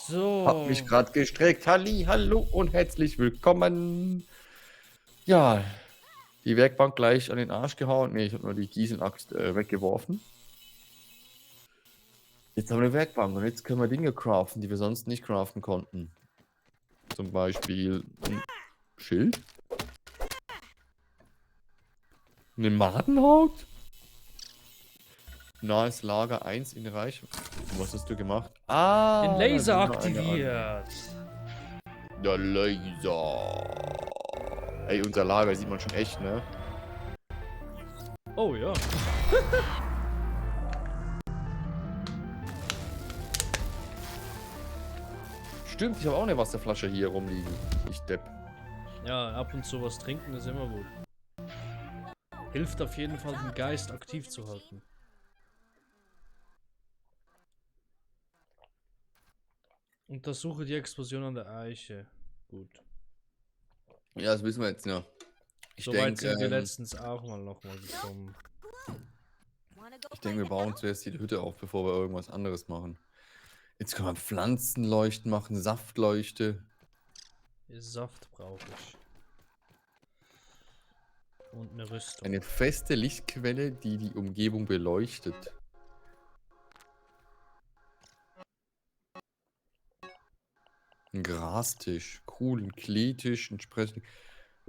Hab mich So. gerade gestreckt. Halli, hallo und herzlich willkommen. Ja, die Werkbank gleich an den Arsch gehauen. Ne, ich habe nur die Gießenaxt weggeworfen. Jetzt haben wir eine Werkbank und jetzt können wir Dinge craften, die wir sonst nicht craften konnten. Zum Beispiel ein Schild. Eine Madenhaut. Nahes Lager 1 in Reich. Was hast du gemacht? Ah, Den da Laser sind wir eine an. aktiviert. Der Laser. Ey, unser Lager sieht man schon echt, ne? Oh ja. Stimmt, ich habe auch eine Wasserflasche hier rumliegen. Ich Depp. Ja, ab und zu was trinken ist immer gut. Hilft auf jeden Fall, den Geist aktiv zu halten. Untersuche die Explosion an der Eiche. Gut. Ja, das wissen wir jetzt, ja. Ich Soweit denke, sind wir letztens auch nochmal gekommen. wir bauen zuerst die Hütte auf, bevor wir irgendwas anderes machen. Jetzt können wir Pflanzenleuchten machen, Saftleuchte. Saft brauche ich. Und eine Rüstung. Eine feste Lichtquelle, die die Umgebung beleuchtet. Ein Grastisch. Cool, ein Kleetisch, entsprechend.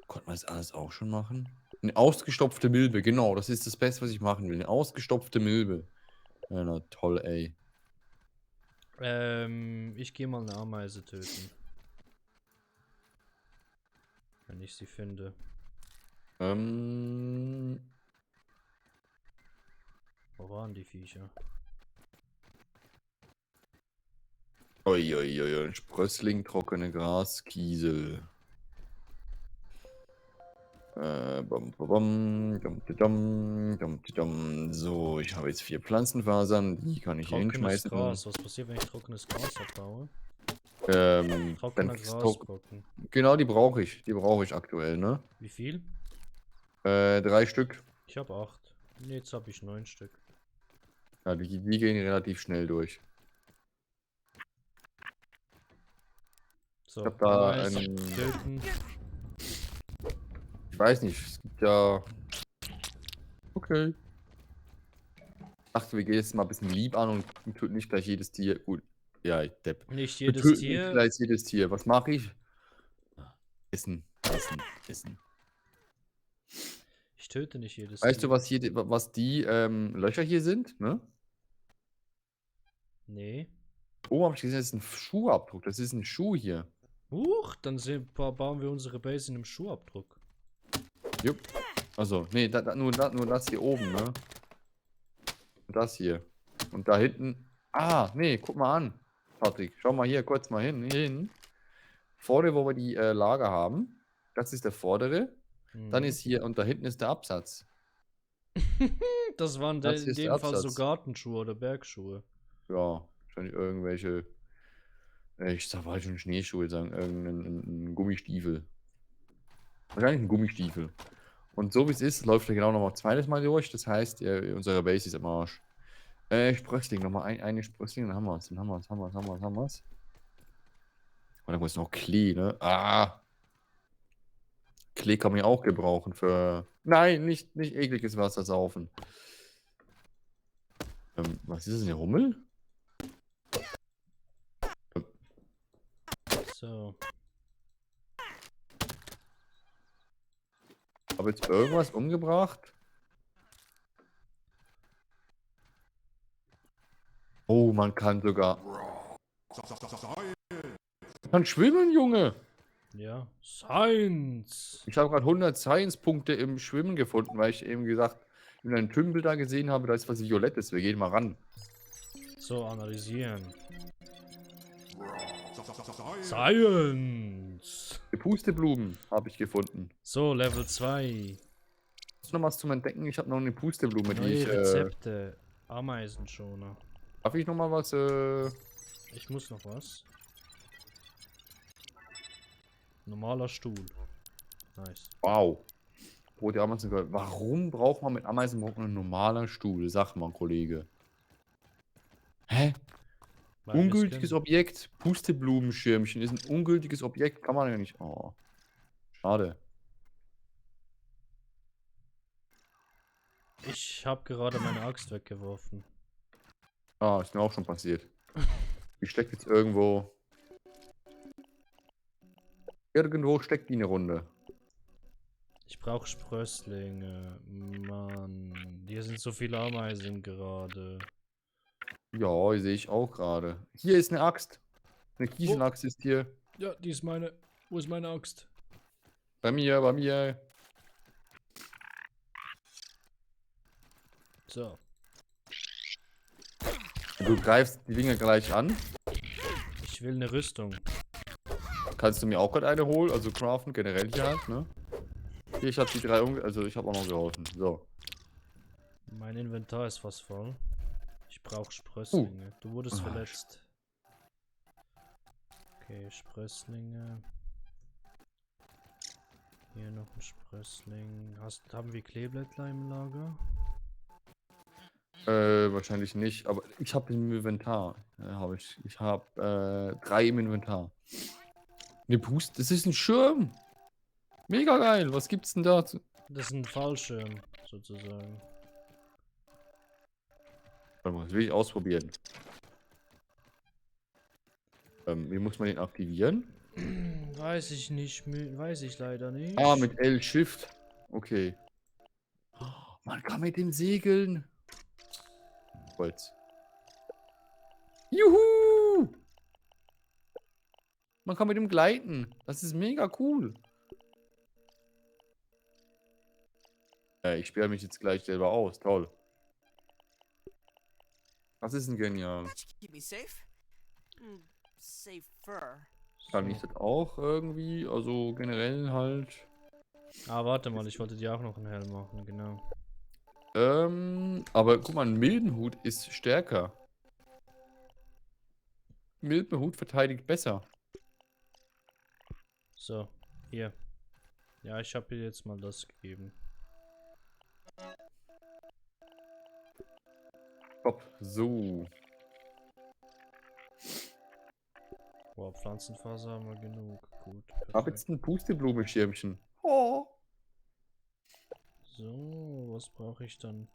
Konnte man das alles auch schon machen? Eine ausgestopfte Milbe, genau, das ist das Beste, was ich machen will. Eine ausgestopfte Milbe. Ja, na toll, ey. Ich gehe mal eine Ameise töten. Wenn ich sie finde. Wo waren die Viecher? Uiuiui, Sprössling, trockene Gras, Kiesel. So, ich habe jetzt 4 Pflanzenfasern, die kann ich hier Trockenes hinschmeißen. Gras. Was passiert, wenn ich trockenes Gras abbaue? Dann Trockener Grasbrocken. genau, die brauche ich. Die brauche ich aktuell, ne? Wie viel? 3 Stück. Ich habe 8. Ne, jetzt habe ich 9 Stück. Ja, die gehen relativ schnell durch. So, Ich habe da Ameisen töten. Ich weiß nicht, es gibt ja. Okay. Ich dachte, wir gehen jetzt mal ein bisschen lieb an und töten nicht gleich jedes Tier. Gut. Ja, ich Depp. Nicht Wir jedes töten nicht Tier. gleich jedes Tier. Was mache ich? Essen, essen, essen. Ich töte nicht jedes Weißt Tier. du, was die Löcher hier sind? Ne? Nee. Oh, habe ich gesehen, das ist ein Schuhabdruck. Das ist ein Schuh hier. Huch, dann bauen wir unsere Base in einem Schuhabdruck. Jupp. Also, nee, nur das hier oben, ne? Und das hier. Und da hinten. Ah, nee, guck mal an. Patrick, schau mal hier kurz mal hin. Vorne, wo wir die Lager haben. Das ist der vordere. Dann ist hier, und da hinten ist der Absatz. Das waren Das in ist der dem Fall so Absatz. Gartenschuhe oder Bergschuhe. Ja, wahrscheinlich irgendwelche. Ich sag mal schon Schneeschuhe sagen. Irgendein Gummistiefel. Wahrscheinlich ein Gummistiefel. Und so wie es ist, läuft er genau nochmal ein zweites Mal durch. Das heißt, unsere Base ist am Arsch. Sprössling, nochmal eine Sprössling, dann haben wir es. Dann haben wir es. Und dann muss noch Klee, ne? Ah! Klee kann man ja auch gebrauchen für. Nein, nicht ekliges Wasser saufen. Was ist das, eine Hummel? So. Habe jetzt irgendwas umgebracht? Oh, man kann sogar. Man kann schwimmen, Junge! Ja. Science! Ich habe gerade 100 Science-Punkte im Schwimmen gefunden, weil ich eben gesagt, in einem Tümpel da gesehen habe, da ist was Violettes. Wir gehen mal ran. So, analysieren. Science! Pusteblumen habe ich gefunden. So, Level 2. Hast du noch was zum Entdecken? Ich habe noch eine Pusteblume, die Neue ich. Rezepte. Ameisenschoner. Darf ich noch mal was? Ich muss noch was. Normaler Stuhl. Nice. Wow. Rote Ameisen. Warum braucht man mit Ameisenbrocken einen normalen Stuhl? Sag mal, Kollege. Hä? Weil wir es Ungültiges können. Objekt. Pusteblumenschirmchen ist ein ungültiges Objekt. Kann man ja nicht. Oh. Schade. Ich habe gerade meine Axt weggeworfen. Ah, ist mir auch schon passiert. Die steckt jetzt irgendwo. Irgendwo steckt die eine Runde. Ich brauche Sprösslinge. Mann, hier sind so viele Ameisen gerade. Ja, die sehe ich auch gerade. Hier ist eine Axt. Eine Wo? Kieselaxt ist hier. Ja, die ist meine. Wo ist meine Axt? Bei mir, bei mir. So. Du greifst die Dinger gleich an. Ich will eine Rüstung. Kannst du mir auch gerade eine holen? Also craften generell hier halt, ne? Hier, ich habe die drei also ich habe auch noch geholfen. So. Mein Inventar ist fast voll. Ich brauche Sprösslinge. Du wurdest Ah, verletzt. Okay, Sprösslinge. Hier noch ein Sprössling. Haben wir Kleeblättler im Lager? Wahrscheinlich nicht, aber ich habe im Inventar. Habe ich. Ich habe 3 im Inventar. Ne, Pust, das ist ein Schirm. Mega geil. Was gibt's denn da? Das ist ein Fallschirm, sozusagen. Warte mal, das will ich ausprobieren. Wie muss man den aktivieren? Weiß ich nicht, weiß ich leider nicht. Ah, mit L Shift. Okay. Oh, man kann mit dem segeln. Holz. Juhu! Man kann mit dem gleiten. Das ist mega cool. Ich sperre mich jetzt gleich selber aus. Toll. Das ist ein genial. That should keep me safe. Safer. Kann ich das auch irgendwie? Also generell halt. Ah, warte mal, ich wollte dir auch noch einen Helm machen, genau. Aber guck mal, ein Milbenhut ist stärker. Milbenhut verteidigt besser. So, hier. Ja, ich habe dir jetzt mal das gegeben. Top. So. Boah, Pflanzenfaser haben wir genug. Gut, Ich habe jetzt perfekt. ein Pusteblumenschirmchen. Oh. So, was brauche ich dann?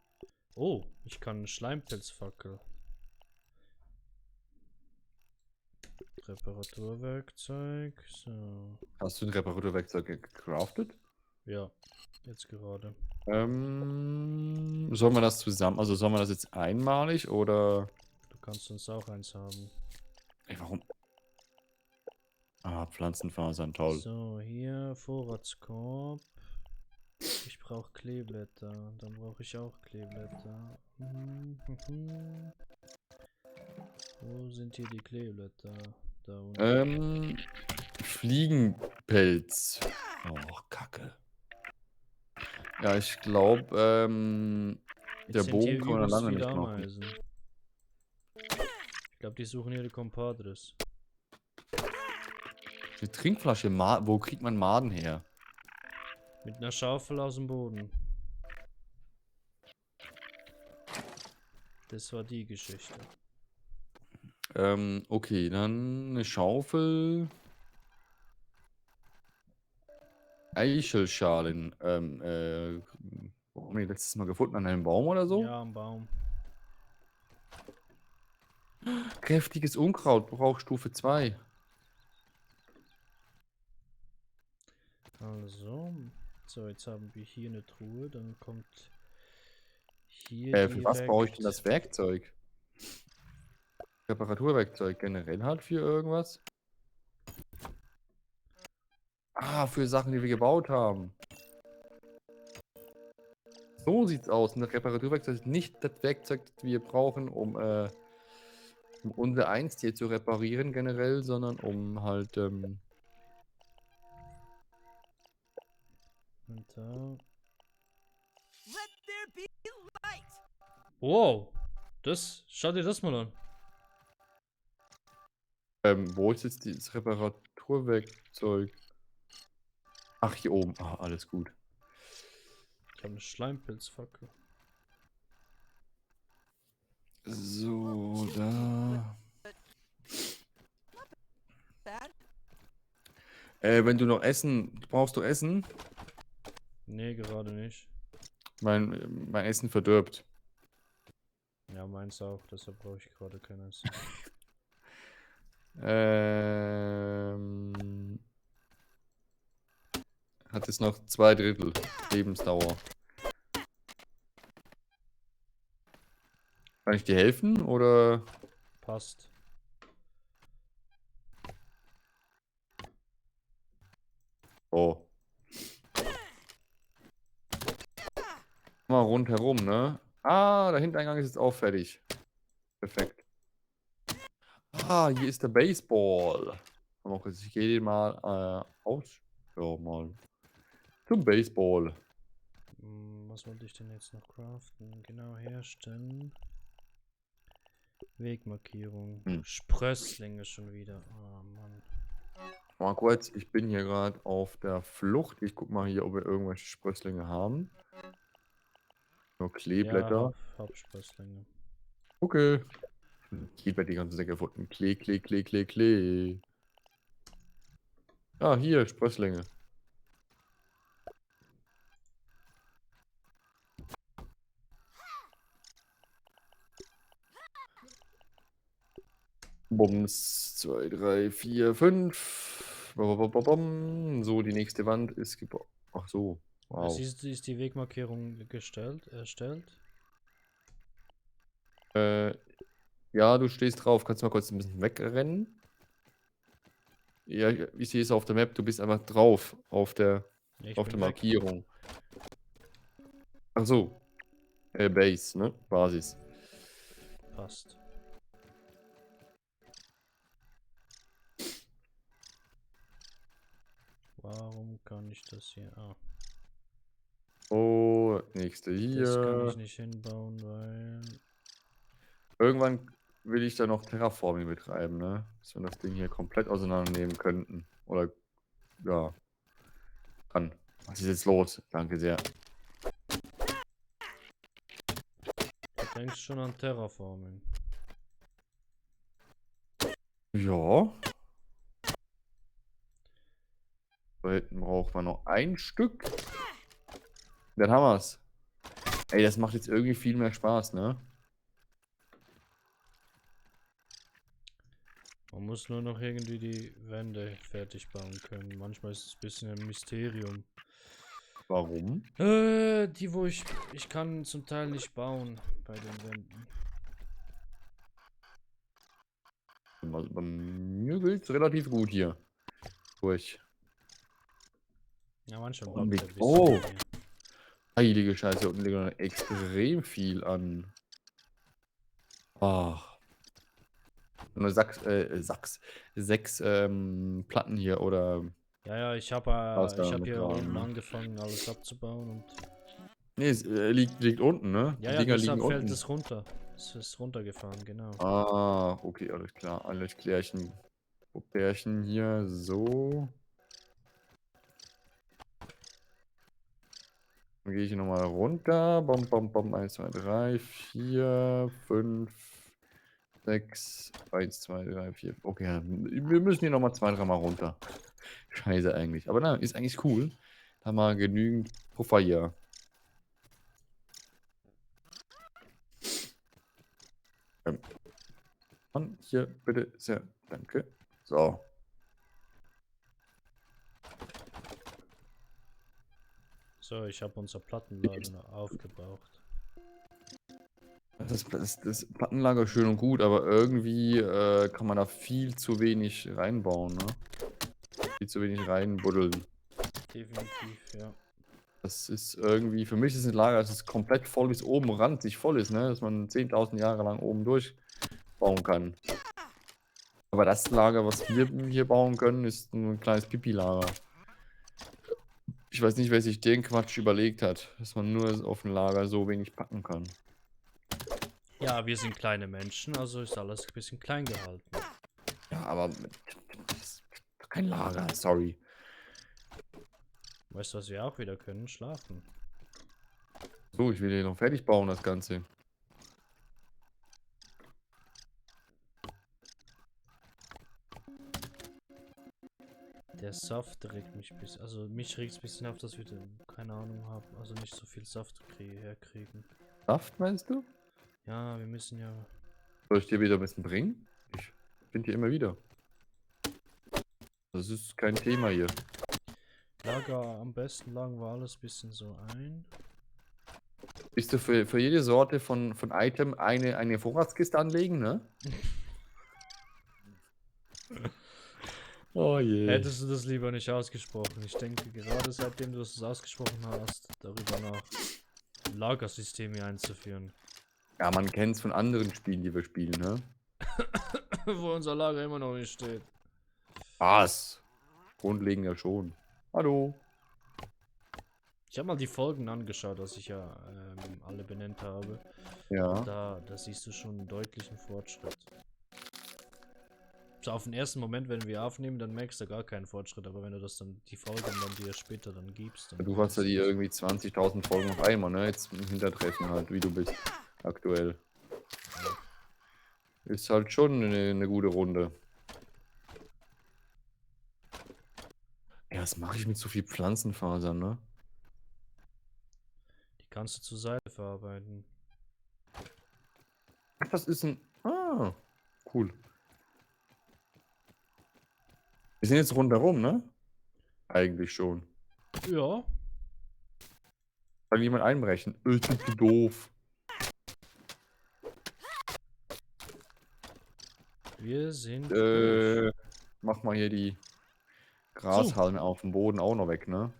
Oh, ich kann eine Schleimpilzfackel. Reparaturwerkzeug. So. Hast du ein Reparaturwerkzeug gecraftet? Ja, jetzt gerade. Sollen wir das zusammen, also sollen wir das jetzt einmalig oder? Du kannst uns auch eins haben. Ey, warum? Ah, Pflanzenfasern, toll. So, hier Vorratskorb. Ich brauche Kleeblätter. Dann brauche ich auch Kleeblätter. Wo sind hier die Kleeblätter? Da unten. Fliegenpelz. Oh, Kacke. Ja, ich glaube, Jetzt der sind hier Bogen kann man da übelst lange viele nicht machen. Ameisen. Ich glaube, die suchen ihre Compadres. Eine Trinkflasche, wo kriegt man Maden her? Mit einer Schaufel aus dem Boden. Das war die Geschichte. Okay, dann eine Schaufel. Eichelschalen. Wo haben wir die letztes Mal gefunden? An einem Baum oder so? Ja, am Baum. Kräftiges Unkraut, braucht Stufe 2. Also. So, jetzt haben wir hier eine Truhe. Dann kommt hier Für was brauche ich denn direkt. das Werkzeug? Reparaturwerkzeug generell halt für irgendwas? Ah, für Sachen, die wir gebaut haben. So sieht's aus. Ein Reparaturwerkzeug ist nicht das Werkzeug, das wir brauchen, um unser Einstier zu reparieren generell, sondern um halt, Und da. Let there be light. Wow! Schau dir das mal an. wo ist jetzt dieses Reparaturwerkzeug? Ach, hier oben. Ah, alles gut. Ich habe eine Schleimpilzfackel. So, da. Wenn du noch Essen, brauchst du Essen? Nee, gerade nicht. Mein Essen verdirbt. Ja, meins auch, deshalb brauche ich gerade kein Essen. Hat es noch 2/3 Lebensdauer. Kann ich dir helfen oder? Passt. Oh. Mal rundherum, ne? Ah, der Hintereingang ist jetzt auch fertig. Perfekt. Ah, hier ist der Baseball. Ich gehe den mal aus. Ja, mal zum Baseball. Was wollte ich denn jetzt noch craften? Genau, herstellen. Wegmarkierung. Hm. Sprösslinge schon wieder. Oh Mann. Mal kurz, ich bin hier gerade auf der Flucht. Ich guck mal hier, ob wir irgendwelche Sprösslinge haben. Nur Ja, Kleeblätter. hab Sprösslinge. Okay. Kleeblätter die ganze Zeit gefunden. Klee, Klee, Klee, Klee, Klee. Ah, hier, Sprösslinge. Bums, 2, 3, 4, 5. So, die nächste Wand ist gebaut. Ach so, wow. Ist die Wegmarkierung erstellt? Äh, ja, du stehst drauf. Kannst du mal kurz ein bisschen wegrennen? Ja, ich sehe es auf der Map. Du bist einfach drauf auf der Ja, ich auf der bin weg. Markierung. Ach so. Base, ne? Basis. Passt. Warum kann ich das hier? Ah, Oh, nächste das kann ich hier. nicht hinbauen, weil... Irgendwann will ich da noch Terraforming betreiben, ne? Dass wir das Ding hier komplett auseinandernehmen könnten. Oder, ja. Kann. Was ist jetzt los? Danke sehr. Du denkst schon an Terraforming. Ja. Da hinten braucht man noch ein Stück. Dann haben wir's. Ey, das macht jetzt irgendwie viel mehr Spaß, ne? Man muss nur noch irgendwie die Wände fertig bauen können. Manchmal ist es ein bisschen ein Mysterium. Warum? Die wo ich kann zum Teil nicht bauen bei den Wänden. Also bei mir geht's relativ gut hier. Durch. Ja, manchmal Oh, backt er ein bisschen oh. bei mir. Heilige Scheiße, hier unten liegt noch extrem viel an. Ach. Nur sechs Platten hier oder Ja, ich was da hab mit hier dran, unten ne? angefangen, alles abzubauen und... Nee, es liegt unten, ne? Die Ja, Dinger liegen deshalb fällt unten. es runter. Es ist runtergefahren, genau. Ah, okay, alles klar. Alles klärchen. Pärchen hier, so. Dann gehe ich hier nochmal runter. Bom, bom, bom. 1, 2, 3, 4, 5, 6. 1, 2, 3, 4. Okay, wir müssen hier nochmal 2, 3 Mal runter. Scheiße eigentlich. Aber na, ist eigentlich cool. Da haben wir genügend Puffer hier. Und hier bitte sehr. Danke. So. So, ich habe unser Plattenlager noch aufgebraucht. Das Plattenlager ist schön und gut, aber irgendwie kann man da viel zu wenig reinbauen, ne? Viel zu wenig reinbuddeln. Definitiv, ja. Das ist irgendwie, für mich ist ein Lager, das ist komplett voll, bis oben ranzig voll ist, ne? Dass man 10.000 Jahre lang oben durchbauen kann. Aber das Lager, was wir hier bauen können, ist ein kleines Pipi-Lager. Ich weiß nicht, wer sich den Quatsch überlegt hat, dass man nur auf ein Lager so wenig packen kann. Ja, wir sind kleine Menschen, also ist alles ein bisschen klein gehalten. Ja, aber das ist kein Lager, sorry. Weißt du, was wir auch wieder können? Schlafen. So, ich will hier noch fertig bauen, das Ganze. Der Saft regt mich ein bisschen. Also mich regt es ein bisschen auf, dass wir keine Ahnung haben. Also nicht so viel Saft herkriegen. Saft, meinst du? Ja, wir müssen ja. Soll ich dir wieder ein bisschen bringen? Ich finde dir immer wieder. Das ist kein Thema hier. Am besten lagen wir alles ein bisschen so ein. Willst du für jede Sorte von Item eine Vorratskiste anlegen, ne? Oh je. Hättest du das lieber nicht ausgesprochen? Ich denke, gerade seitdem du es ausgesprochen hast, darüber nach, Lagersysteme einzuführen. Ja, man kennt es von anderen Spielen, die wir spielen, ne? Wo unser Lager immer noch nicht steht. Was? Grundlegend ja schon. Hallo. Ich habe mal die Folgen angeschaut, dass ich ja alle benannt habe. Ja. Da siehst du schon einen deutlichen Fortschritt. So auf den ersten Moment, wenn wir aufnehmen, dann merkst du gar keinen Fortschritt, aber wenn du das dann, die Folgen dann dir später dann gibst, dann... Du hast ja die irgendwie 20.000 Folgen auf einmal, ne? Jetzt im Hintertreffen halt, wie du bist. Aktuell. Ist halt schon eine gute Runde. Ja, was mache ich mit so viel Pflanzenfasern, ne? Die kannst du zur Seite verarbeiten. Ach, das ist ein... Ah, cool. Wir sind jetzt rundherum, ne? Eigentlich schon. Ja. Kann jemand einbrechen? Ich bin zu doof. Wir sind durch. Mach mal hier die Grashalme auf dem Boden auch noch weg, ne?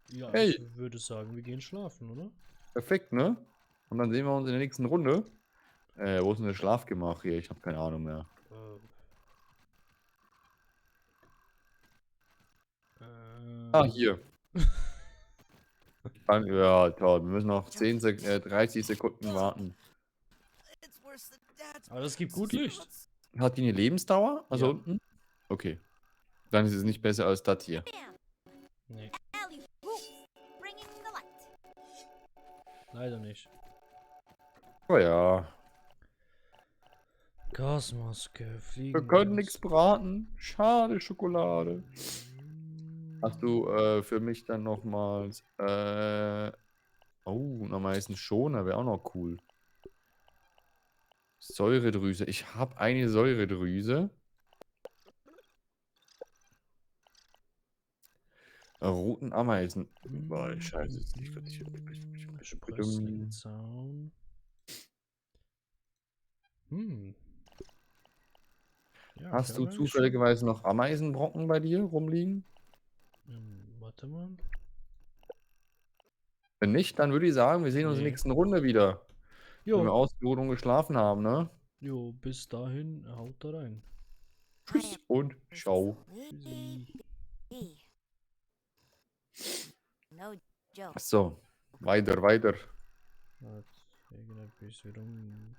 Ja, Hey. ich würde sagen, wir gehen schlafen, oder? Perfekt, ne? Und dann sehen wir uns in der nächsten Runde. Wo ist denn das Schlafgemach hier? Ich habe keine Ahnung mehr. Ah, hier. Ja, toll. Wir müssen noch 30 Sekunden warten. It's worse than Dad's. Aber das gibt gut Licht. Hat die eine Lebensdauer? Also Ja. unten? Okay. Dann ist es nicht besser als das hier. Nee, Alley hoops, bringing the light. leider nicht. Oh ja. Gasmaske, Fliegen. Wir können nichts braten. Schade, Schokolade. Hast du für mich dann nochmals... Oh, am meisten Schoner wäre auch noch cool. Säuredrüse. Ich habe eine Säuredrüse. Roten Ameisen. Boah, scheiße. Sprösslingszaun. Ja, Hast ich du habe eigentlich zufälligerweise noch Ameisenbrocken bei dir rumliegen? warte mal. Wenn nicht, dann würde ich sagen, wir sehen uns in der Nee. nächsten Runde wieder. Wenn wir Jo, ausgeruht und geschlafen haben, ne? jo, bis dahin, haut da rein. Tschüss und ciao. Tschüssi. No joke. So, weiter. Warte, irgendetwas rum.